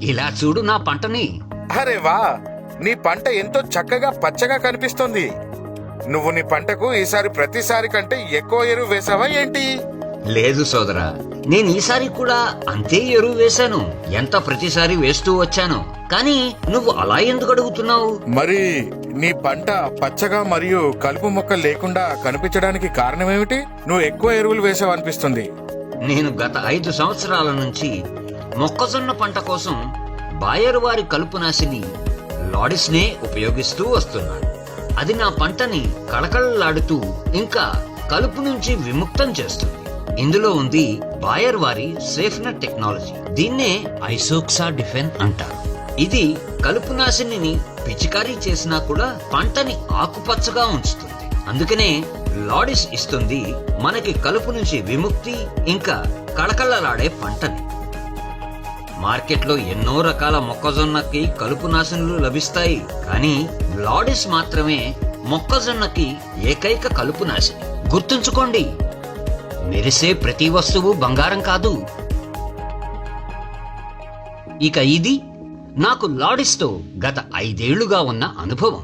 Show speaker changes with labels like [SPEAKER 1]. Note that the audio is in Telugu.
[SPEAKER 1] ఇలా చూడు నా పంటని.
[SPEAKER 2] అరే వా, నీ పంట ఎంతో చక్కగా పచ్చగా కనిపిస్తుంది. నువ్వు నీ పంటకు ఈసారి ప్రతిసారి కంటే ఎక్కువ ఎరువు వేసావా ఏంటి?
[SPEAKER 1] లేదు సోదరా, నేను ఈసారి కూడా అంతే ఎరువు వేశాను, ఎంత ప్రతిసారి వేస్తూ వచ్చాను. కానీ నువ్వు అలా ఎందుకు అడుగుతున్నావు?
[SPEAKER 2] మరి నీ పంట పచ్చగా మరియు కలుపు మొక్క లేకుండా కనిపించడానికి కారణమేమిటి? నువ్వు ఎక్కువ ఎరువులు వేసావు అనిపిస్తుంది.
[SPEAKER 1] నేను గత 5 సంవత్సరాల నుంచి మొక్కజొన్న పంట కోసం బాయర్ వారి కలుపునాశిని లాడిస్ నే ఉపయోగిస్తూ వస్తున్నాను. అది నా పంటని కళకళలాడుతూ ఇంకా కలుపు నుంచి విముక్తం చేస్తుంది. ఇందులో ఉంది బాయర్ వారి సేఫ్నెట్ టెక్నాలజీ. దీన్నే ఐసోక్సా డిఫెన్ అంటారు. ఇది కలుపునాశిని పిచికారీ చేసినా కూడా పంటని ఆకుపచ్చగా ఉంచుతుంది. అందుకనే లాడిస్ ఇస్తుంది మనకి కలుపు నుంచి విముక్తి ఇంకా కళకళలాడే పంటని. మార్కెట్లో ఎన్నో రకాల మొక్కజొన్నకి కలుపు నాశనులు లభిస్తాయి, కానీ లాడిస్ మాత్రమే మొక్కజొన్నకి ఏకైక కలుపు నాశిని. గుర్తుంచుకోండి, మెరిసే ప్రతి వస్తువు బంగారం కాదు. ఇక ఇది నాకు లాడిస్తో గత 5 ఏళ్లుగా ఉన్న అనుభవం.